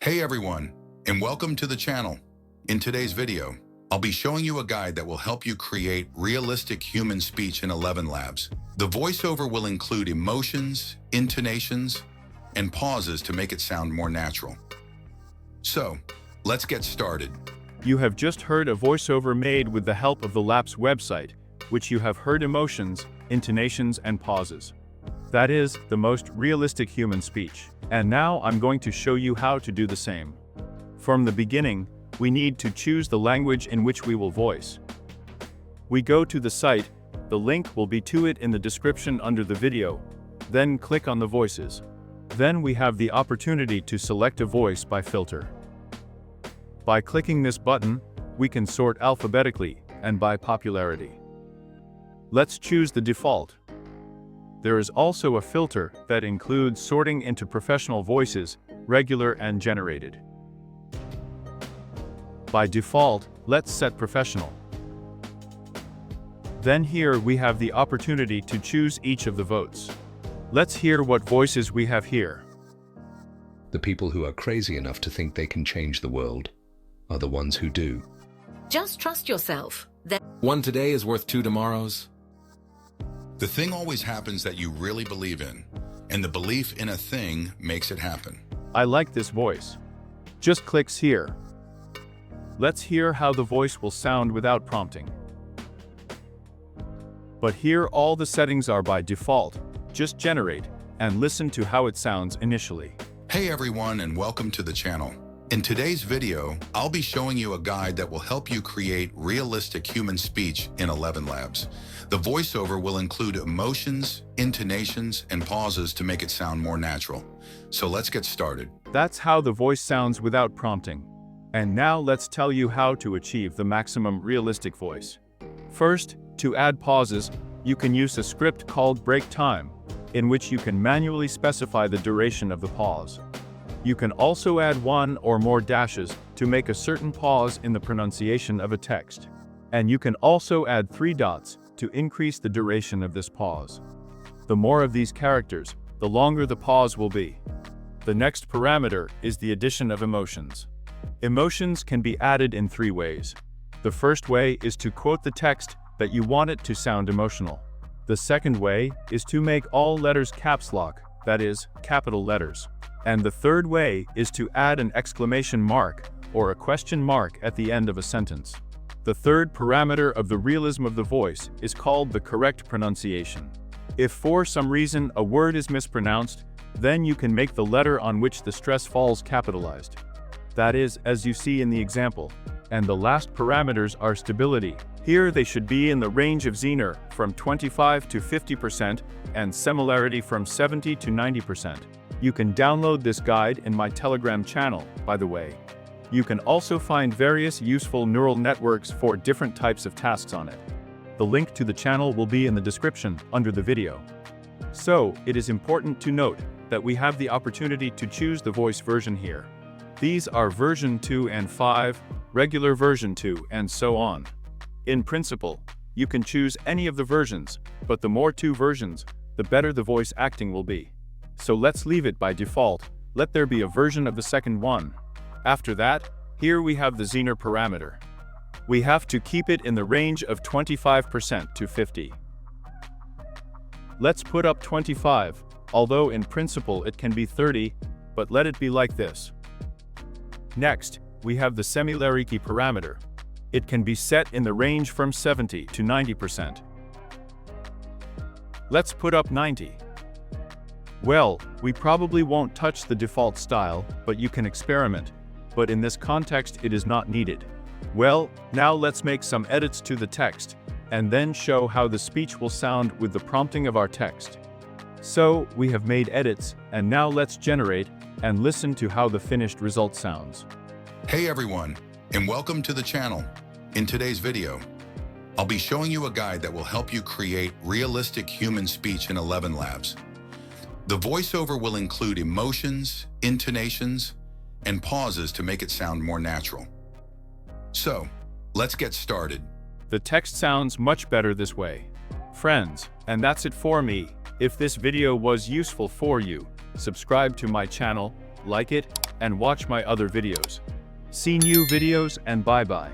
Hey everyone, and welcome to the channel. In today's video, I'll be showing you a guide that will help you create realistic human speech in Elevenlabs. The voiceover will include emotions, intonations, and pauses to make it sound more natural. So, let's get started. You have just heard a voiceover made with the help of the Labs website, which you have heard emotions, intonations, and pauses. That is the most realistic human speech. And now I'm going to show you how to do the same. From the beginning, we need to choose the language in which we will voice. We go to the site, the link will be to it in the description under the video, then click on the voices. Then we have the opportunity to select a voice by filter. By clicking this button, we can sort alphabetically and by popularity. Let's choose the default. There is also a filter that includes sorting into professional voices, regular and generated. By default, let's set professional. Then here we have the opportunity to choose each of the votes. Let's hear what voices we have here. The people who are crazy enough to think they can change the world are the ones who do. Just trust yourself. One today is worth two tomorrows. The thing always happens that you really believe in, and the belief in a thing makes it happen. I like this voice. Just clicks here. Let's hear how the voice will sound without prompting. But here all the settings are by default. Just generate and listen to how it sounds initially. Hey everyone, and welcome to the channel. In today's video, I'll be showing you a guide that will help you create realistic human speech in Elevenlabs. The voiceover will include emotions, intonations, and pauses to make it sound more natural. So let's get started. That's how the voice sounds without prompting. And now let's tell you how to achieve the maximum realistic voice. First, to add pauses, you can use a script called break time, in which you can manually specify the duration of the pause. You can also add one or more dashes to make a certain pause in the pronunciation of a text. And you can also add 3 dots to increase the duration of this pause. The more of these characters, the longer the pause will be. The next parameter is the addition of emotions. Emotions can be added in 3 ways. The first way is to quote the text that you want it to sound emotional. The second way is to make all letters caps lock, that is, capital letters. And the third way is to add an exclamation mark or a question mark at the end of a sentence. The third parameter of the realism of the voice is called the correct pronunciation. If for some reason a word is mispronounced, then you can make the letter on which the stress falls capitalized. That is, as you see in the example. And the last parameters are stability. Here they should be in the range of Zener from 25 to 50% and similarity from 70 to 90%. You can download this guide in my Telegram channel, by the way. You can also find various useful neural networks for different types of tasks on it. The link to the channel will be in the description under the video. So, it is important to note that we have the opportunity to choose the voice version here. These are version 2 and 5, regular version 2, and so on. In principle, you can choose any of the versions, but the more 2 versions, the better the voice acting will be. So let's leave it by default. Let there be a version of the second one. After that, here we have the Zener parameter. We have to keep it in the range of 25% to 50. Let's put up 25, although in principle it can be 30, but let it be like this. Next, we have the similarity parameter. It can be set in the range from 70 to 90%. Let's put up 90. Well, we probably won't touch the default style, but you can experiment. But in this context, it is not needed. Well, now let's make some edits to the text, and then show how the speech will sound with the prompting of our text. So, we have made edits, and now let's generate and listen to how the finished result sounds. Hey everyone, and welcome to the channel. In today's video, I'll be showing you a guide that will help you create realistic human speech in Elevenlabs. The voiceover will include emotions, intonations, and pauses to make it sound more natural. So, let's get started. The text sounds much better this way. Friends, and that's it for me. If this video was useful for you, subscribe to my channel, like it, and watch my other videos. See new videos and bye-bye.